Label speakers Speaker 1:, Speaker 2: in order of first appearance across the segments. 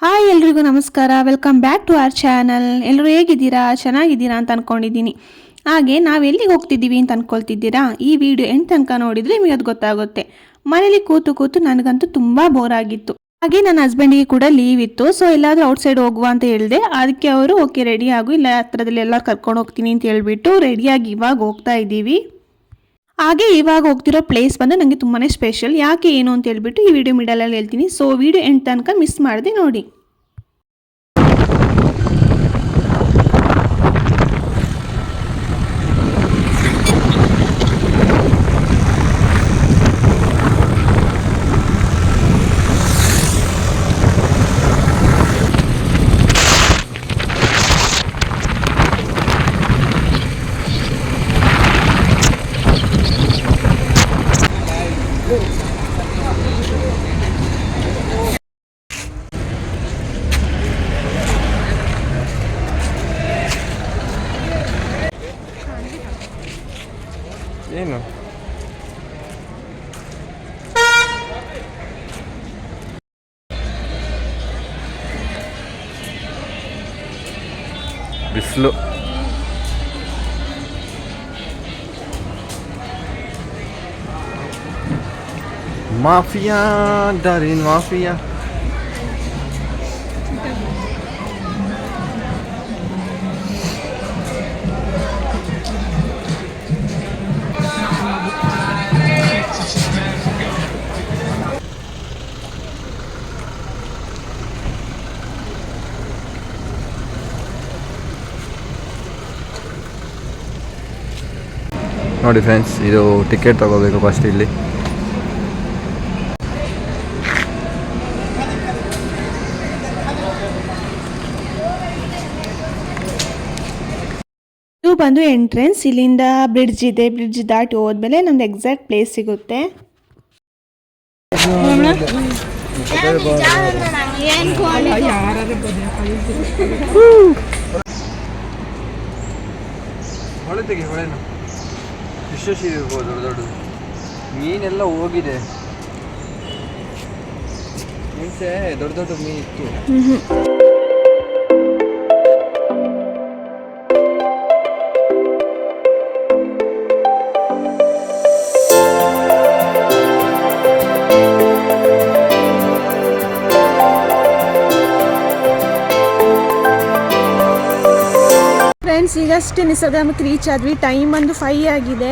Speaker 1: Hi ಎಲ್ರಿಗೂ ನಮಸ್ಕಾರ. Welcome back to our channel. ಎಲ್ಲರೂ ಹೇಗಿದ್ದೀರಾ? ಚೆನ್ನಾಗಿದ್ದೀರಾ ಅಂತ ಅಂದ್ಕೊಂಡಿದ್ದೀನಿ. ಹಾಗೆ ನಾವು ಎಲ್ಲಿಗೆ ಹೋಗ್ತಿದ್ದೀವಿ ಅಂತ ಅಂದ್ಕೊಳ್ತಿದ್ದೀರಾ? ಈ ವಿಡಿಯೋ ಎಂಡ್ ತನಕ ನೋಡಿದರೆ ನಿಮಗೆ ಅದು ಗೊತ್ತಾಗುತ್ತೆ. ಮನೇಲಿ ಕೂತು ಕೂತು ನನಗಂತೂ ತುಂಬ ಬೋರ್ ಆಗಿತ್ತು. ಹಾಗೆ ನನ್ನ ಹಸ್ಬೆಂಡಿಗೆ ಕೂಡ ಲೀವ್ ಇತ್ತು. ಸೊ ಎಲ್ಲಾದರೂ ಔಟ್ಸೈಡ್ ಹೋಗುವ ಅಂತ ಹೇಳಿದೆ. ಅದಕ್ಕೆ ಅವರು ಓಕೆ ರೆಡಿ ಆಗು, ಇಲ್ಲ ಹತ್ರದಲ್ಲಿ ಎಲ್ಲ ಕರ್ಕೊಂಡು ಹೋಗ್ತೀನಿ ಅಂತ ಹೇಳಿಬಿಟ್ಟು ರೆಡಿಯಾಗಿ ಇವಾಗ ಹೋಗ್ತಾ ಇದ್ದೀವಿ. ಹಾಗೆ ಇವಾಗ ಹೋಗ್ತಿರೋ ಪ್ಲೇಸ್ ಬಂದು ನನಗೆ ತುಂಬಾ ಸ್ಪೆಷಲ್. ಯಾಕೆ ಏನು ಅಂತ ಹೇಳ್ಬಿಟ್ಟು ಈ ವಿಡಿಯೋ ಮಿಡಲಲ್ಲಿ ಹೇಳ್ತೀನಿ. ಸೊ ವಿಡಿಯೋ ಎಂಡ್ ತನಕ ಮಿಸ್ ಮಾಡದೆ ನೋಡಿ.
Speaker 2: ಏನು ಬಿಸಿಲು ಮಾಫಿಯಾ ಡಾರಿನ್ ಮಾಫಿಯಾ. ನೋಡಿ ಫ್ರೆಂಡ್ಸ್, ಇದು ಟಿಕೆಟ್ ತಗೋಬೇಕು ಫಸ್ಟ್. ಇಲ್ಲಿ
Speaker 1: ಇದು ಬಂದು ಎಂಟ್ರೆನ್ಸ್. ಇಲ್ಲಿಂದ ಬ್ರಿಡ್ಜ್ ಇದೆ. ಬ್ರಿಡ್ಜ್ ದಾಟಿ ಹೋದ್ಮೇಲೆ ನಮ್ದು ಎಕ್ಸಾಕ್ಟ್ ಪ್ಲೇಸ್ ಸಿಗುತ್ತೆ.
Speaker 2: ಹೊಳೆ ತೆಗಿ, ಹೊಳೆನ ಫಿಶಸ್ ಇರ್ಬೋದು ದೊಡ್ಡ ದೊಡ್ಡದು. ಮೀನೆಲ್ಲ ಹೋಗಿದೆ. ಮುಂಚೆ ದೊಡ್ಡ ದೊಡ್ಡ ಮೀನು ಇತ್ತು.
Speaker 1: ಫ್ರೆಂಡ್ಸ್, ಈಗಷ್ಟೇ ನಿಸರ್ಗಧಾಮಕ್ಕೆ ರೀಚ್ ಆದ್ವಿ. ಟೈಮ್ ಬಂದು 5 ಆಗಿದೆ.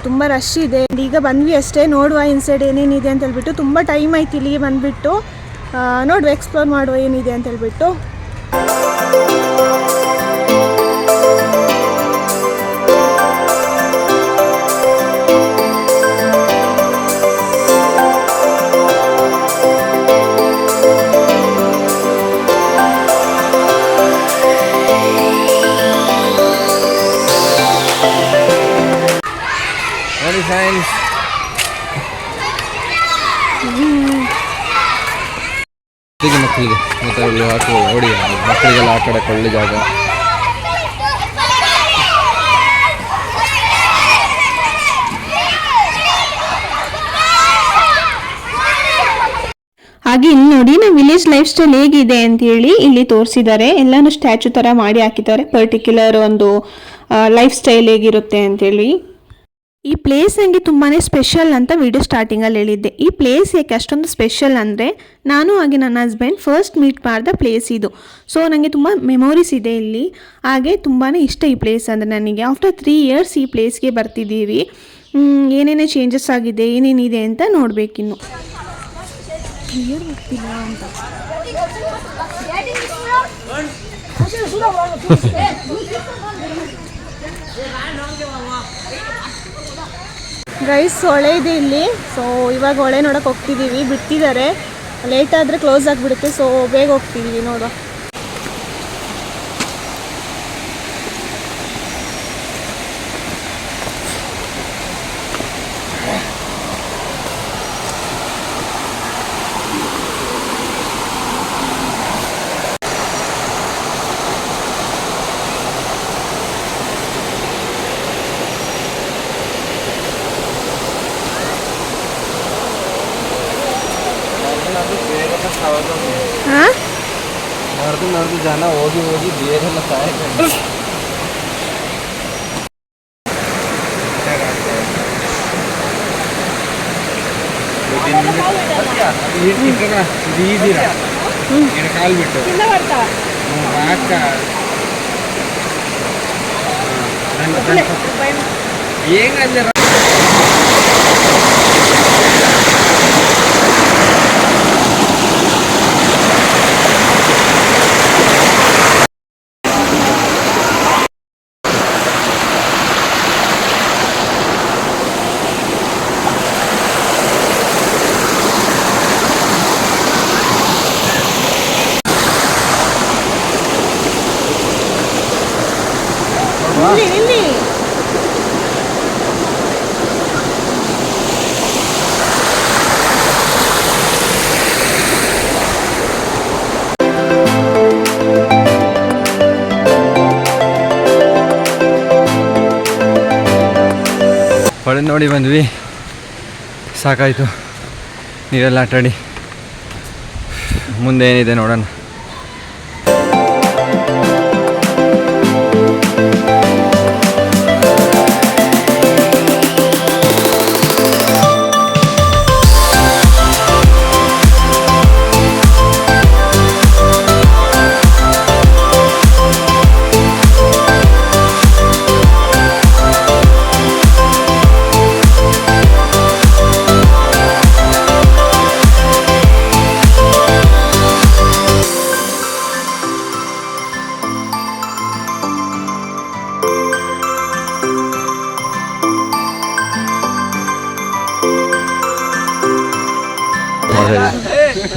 Speaker 1: ತುಂಬ ರಶ್ ಇದೆ. ಈಗ ಬಂದ್ವಿ ಅಷ್ಟೇ. ನೋಡುವ ಇನ್ಸೈಡ್ ಏನೇನಿದೆ ಅಂತ ಹೇಳ್ಬಿಟ್ಟು. ತುಂಬ ಟೈಮ್ ಆಯ್ತು ಇಲ್ಲಿಗೆ ಬಂದುಬಿಟ್ಟು. ನೋಡುವ, ಎಕ್ಸ್ಪ್ಲೋರ್ ಮಾಡುವ ಏನಿದೆ ಅಂತ ಹೇಳ್ಬಿಟ್ಟು.
Speaker 2: ನೋಡಿ ಫ್ರೆಂಡ್ಸ್, ಮಕ್ಕಳಿಗೆ ಮತ್ತೆ ಅಲ್ಲಿ ಹಾಕುವ ಹೊಡಿ ಮಕ್ಕಳಿಗೆಲ್ಲ ಆ ಕಡೆ ಕೊಳ್ಳಿ ಜಾಗ.
Speaker 1: ಹಾಗೆ ಇಲ್ಲಿ ನೋಡಿ, ನಮ್ಮ ವಿಲೇಜ್ ಲೈಫ್ ಸ್ಟೈಲ್ ಹೇಗಿದೆ ಅಂತೇಳಿ ಇಲ್ಲಿ ತೋರಿಸಿದ್ದಾರೆ. ಎಲ್ಲಾನು ಸ್ಟ್ಯಾಚು ಥರ ಮಾಡಿ ಹಾಕಿದ್ದಾರೆ. ಪರ್ಟಿಕ್ಯುಲರ್ ಒಂದು ಲೈಫ್ ಸ್ಟೈಲ್ ಹೇಗಿರುತ್ತೆ ಅಂತೇಳಿ. ಈ ಪ್ಲೇಸ್ ನನಗೆ ತುಂಬಾ ಸ್ಪೆಷಲ್ ಅಂತ ವಿಡಿಯೋ ಸ್ಟಾರ್ಟಿಂಗಲ್ಲಿ ಹೇಳಿದ್ದೆ. ಈ ಪ್ಲೇಸ್ ಯಾಕೆ ಅಷ್ಟೊಂದು ಸ್ಪೆಷಲ್ ಅಂದರೆ, ನಾನು ಹಾಗೆ ನನ್ನ ಹಸ್ಬೆಂಡ್ ಫಸ್ಟ್ ಮೀಟ್ ಮಾಡಿದ ಪ್ಲೇಸ್ ಇದು. ಸೊ ನನಗೆ ತುಂಬ ಮೆಮೊರೀಸ್ ಇದೆ ಇಲ್ಲಿ. ಹಾಗೆ ತುಂಬಾ ಇಷ್ಟ ಈ ಪ್ಲೇಸ್ ಅಂದರೆ ನನಗೆ. ಆಫ್ಟರ್ 3 ಇಯರ್ಸ್ ಈ ಪ್ಲೇಸ್ಗೆ ಬರ್ತಿದ್ದೀವಿ. ಏನೇನೇ ಚೇಂಜಸ್ ಆಗಿದೆ, ಏನೇನಿದೆ ಅಂತ ನೋಡಬೇಕಿನ್ನು. ಗೈಸ್, ಹೊಳೆ ಇದೆ ಇಲ್ಲಿ. ಸೊ ಇವಾಗ ಹೊಳೆ ನೋಡೋಕೆ ಹೋಗ್ತಿದ್ದೀವಿ. ಬಿಡ್ತಿದ್ದಾರೆ. ಲೇಟ್ ಆದರೆ ಕ್ಲೋಸ್ ಆಗಿಬಿಡುತ್ತೆ. ಸೊ ಬೇಗ ಹೋಗ್ತಿದ್ದೀವಿ. ನೋಡುವ.
Speaker 2: ನಡೆದು ಜನ ಹೋಗಿ ಹೋಗಿ ಬೇರೆಲ್ಲ ಸಹಾಯ ಈದಿರಾ ಕಾಲು ಬಿಟ್ಟು ಹೇಗಂದ್ರೆ ಹೊಳೆ ನೋಡಿ ಬಂದ್ವಿ, ಸಾಕಾಯಿತು ನೀರೆಲ್ಲ ಆಟಾಡಿ. ಮುಂದೆ ಏನಿದೆ ನೋಡೋಣ.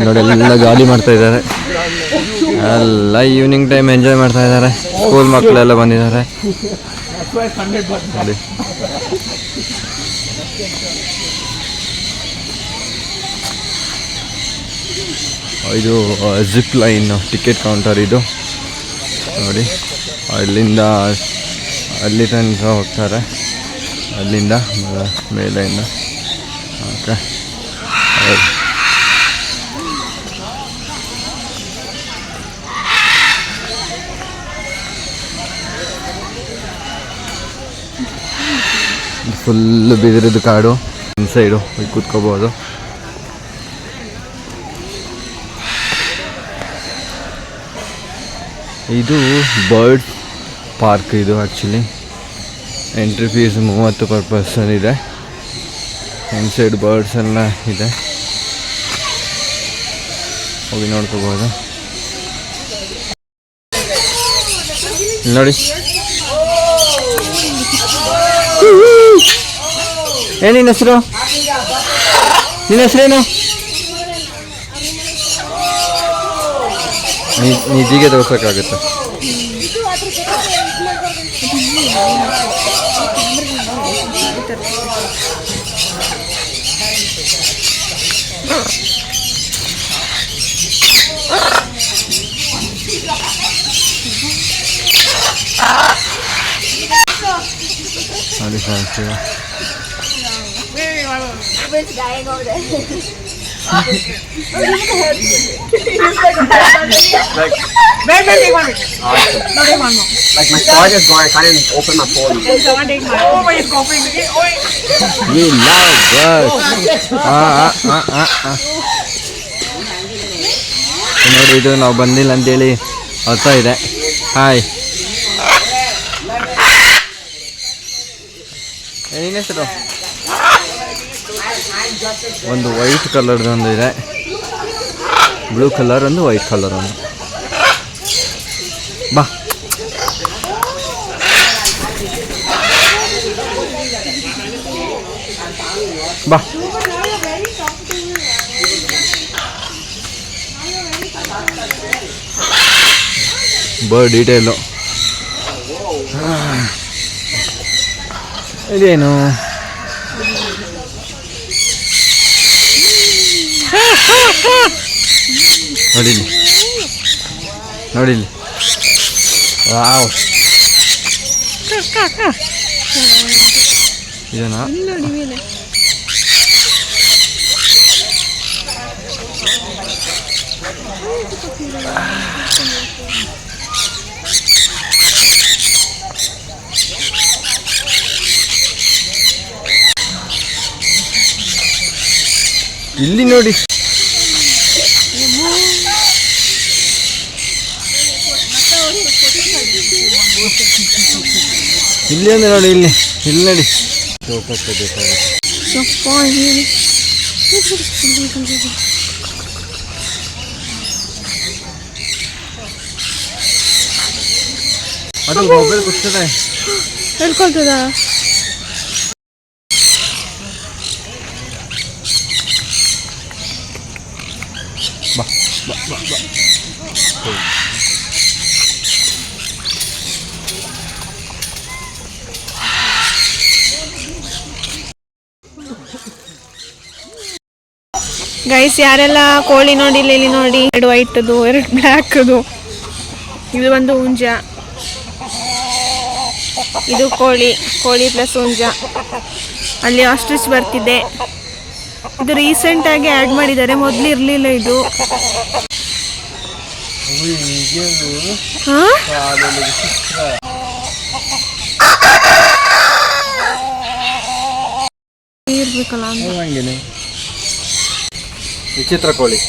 Speaker 2: ನೋಡಿ ಎಲ್ಲ ಗಾಡಿ ಮಾಡ್ತಾ ಇದ್ದಾರೆ, ಎಲ್ಲ ಈವ್ನಿಂಗ್ ಟೈಮ್ ಎಂಜಾಯ್ ಮಾಡ್ತಾ ಇದ್ದಾರೆ. ಸ್ಕೂಲ್ ಮಕ್ಕಳೆಲ್ಲ ಬಂದಿದ್ದಾರೆ ನೋಡಿ. ಇದು ಜಿಪ್ ಲೈನ್ ಟಿಕೆಟ್ ಕೌಂಟರ್ ಇದು ನೋಡಿ. ಅಲ್ಲಿಂದ ಅಲ್ಲಿ ತನಕ ಹೋಗ್ತಾರೆ, ಅಲ್ಲಿಂದ ಮೇಲೆಯಿಂದ. ಓಕೆ, ಫುಲ್ ಬಿದಿರಿದು ಕಾಡು, ಇನ್ಸೈಡು ಹೋಗಿ ಕೂತ್ಕೋಬೋದು. ಇದು ಬರ್ಡ್ ಪಾರ್ಕ್. ಇದು actually entry fees 30 per person ಇದೆ. ಇನ್ಸೈಡ್ ಬರ್ಡ್ಸ್ ಎಲ್ಲ ಇದೆ, ಹೋಗಿ ನೋಡ್ಕೋಬೋದು. ನೋಡಿ ಏನಿನ್ನ ಹೆಸರು? ನಿನ್ನ ಹೆಸರೇನು? ನಿಧಿಗೆ ತೋರ್ಸೋಕ್ಕಾಗುತ್ತೆ. ನೋಡಿ friends,
Speaker 3: Which guy over there?
Speaker 4: Wait, take one. No, take one more.
Speaker 5: Like my charger is gone, I can't even open my phone.
Speaker 4: Then someone take mine. Oh, but he's coughing again. Oh,
Speaker 2: we love birds. ನೋಡಿ, ಇದು ನಾವು ಬಂದಿಲ್ಲ ಅಂತೇಳಿ ಅರ್ಥ ಇದೆ. Hi, ಏನಿನ ಹೆಸರು? ಒಂದು white ಕಲರ್ದು ಒಂದು ಇದೆ, ಬ್ಲೂ ಕಲರ್ ಒಂದು, ವೈಟ್ ಕಲರ್ ಒಂದು. ಬಾ, ಬಾ. ಬರ್ಡ್ ಡೀಟೇಲು ಇದೇನು? ನೋಡಿಲಿ, ನೋಡಿಲಿ, ವಾವ್, ಇದೇನಾ? ಇಲ್ಲಿ ನೋಡಿ, ಇಲ್ಲಿ ಅಂದ್ರೆ ನೋಡಿ, ಇಲ್ಲಿ ಇಲ್ಲಿ ನೋಡಿ ಚೌಕಟ್ಟು ಬೇಕಾಗುತ್ತೆ. ಅದು ಮೊಬೈಲ್ ಗೊತ್ತದೆ
Speaker 1: ಹೇಳ್ಕೊಳ್ತದ.
Speaker 2: ಬಾ ಬಾ ಬಾ ಬಾ.
Speaker 1: ಗೈಸ್, ಯಾರೆಲ್ಲ ಕೋಳಿ ನೋಡಿಲ್ಲ ಇಲ್ಲಿ ನೋಡಿ, 2 ವೈಟದು 2 ಬ್ಲ್ಯಾಕದು. ಇದು ಒಂದು ಹುಂಜ, ಇದು ಕೋಳಿ ಪ್ಲಸ್ ಹುಂಜ. ಅಲ್ಲಿ ಆಸ್ಟ್ರಿಚ್ ಬರ್ತಿದೆ. ಇದು ರೀಸೆಂಟಾಗಿ ಆ್ಯಡ್ ಮಾಡಿದ್ದಾರೆ, ಮೊದಲು ಇರಲಿಲ್ಲ ಇದು. ಹಾಂ, ಇರ್ಬೇಕಲ್ಲ ಅಂತ.
Speaker 2: ವಿಚಿತ್ರ ಕೋಳಿ.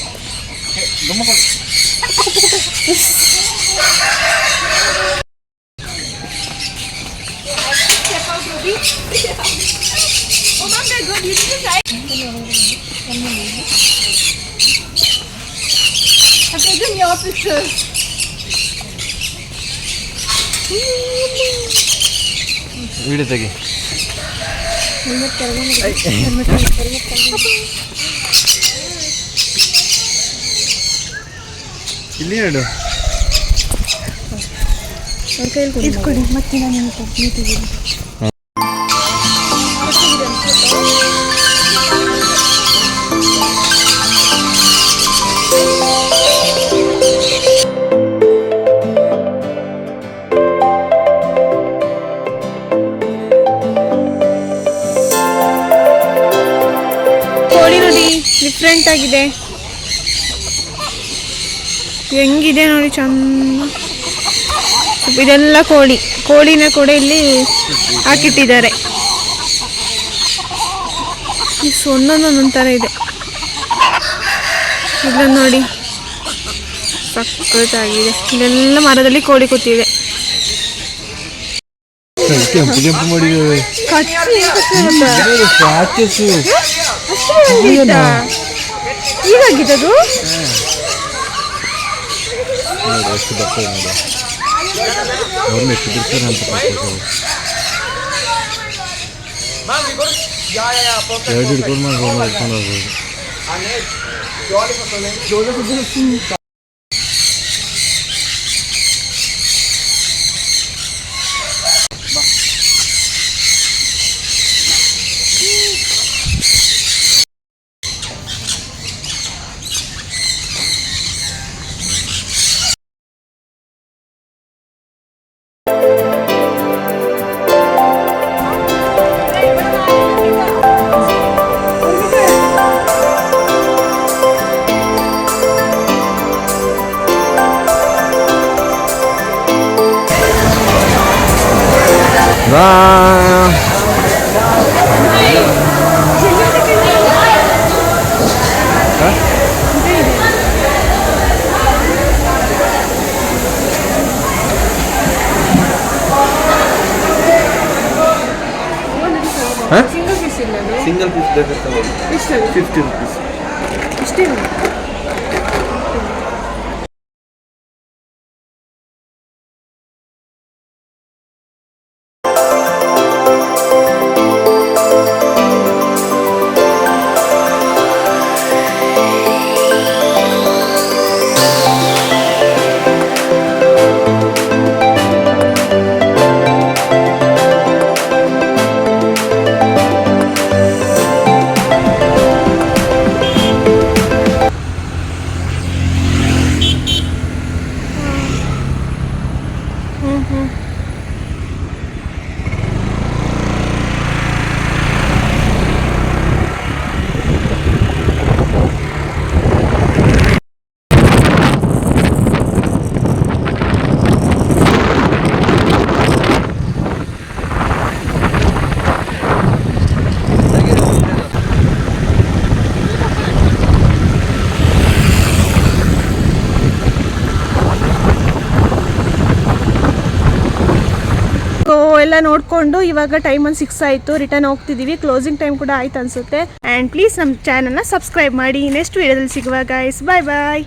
Speaker 2: ವಿಡಿಯೋ ತೆಗಿ. ಇಲ್ಲಿ ಹೇಳು.
Speaker 1: ಇಟ್ಕೊಡಿ, ಮತ್ತೆ ನಾನು ಮೀಟಿದ್ದೀನಿ. ಕೋಳಿ ನೋಡಿ, ಡಿಫ್ರೆಂಟ್ ಆಗಿದೆ. ಹೆಂಗಿದೆ ನೋಡಿ, ಚಂದ. ಇದೆಲ್ಲ ಕೋಳಿನ ಕೂಡ ಇಲ್ಲಿ ಹಾಕಿಟ್ಟಿದ್ದಾರೆ. ಒಂದೊಂದೊಂದೊಂದು ಥರ ಇದೆ. ಇದನ್ನು ನೋಡಿ, ಸಕ್ಕತ್ತಾಗಿದೆ. ಇದೆಲ್ಲ ಮರದಲ್ಲಿ ಕೋಳಿ ಕೂತಿದೆ.
Speaker 2: ಕೆಂಪು ಕೆಂಪು ಮಾಡಿದ್ದೇವೆ.
Speaker 1: ಈಗಾಗಿದ್ದದು
Speaker 2: ನೋಡಿ, ಎಷ್ಟು ಬರ್ತದೆ ನೋಡಿ. ಅವ್ರನ್ನ ಎಷ್ಟು ಬಿಡ್ತಾರೆ ಅಂತ ಎರಡು ಹಿಡ್ಕೊಂಡು ಹಿಡ್ಕೊಂಡು ಹೋಗ್ಬೋದು. ಸಿಂಗಲ್ ಪೀಸ್ ಬೇಕಾಗ್ತದೆ. 50 ರುಪೀಸ್
Speaker 1: ಇಷ್ಟೇ. ನೋಡಿಕೊಂಡು ಇವಾಗ ಟೈಮ್ ಒಂದು 6 ಆಯಿತು, ರಿಟರ್ನ್ ಹೋಗ್ತಿದ್ದೀವಿ. ಕ್ಲೋಸಿಂಗ್ ಟೈಮ್ ಕೂಡ ಆಯ್ತು ಅನಿಸುತ್ತೆ. ಆ್ಯಂಡ್ ಪ್ಲೀಸ್ ನಮ್ಮ ಚಾನಲ್ನ ಸಬ್ಸ್ಕ್ರೈಬ್ ಮಾಡಿ. ನೆಕ್ಸ್ಟ್ ವೀಡಿಯೋದಲ್ಲಿ ಸಿಗುವ ಗೈಸ್. ಬಾಯ್ ಬಾಯ್.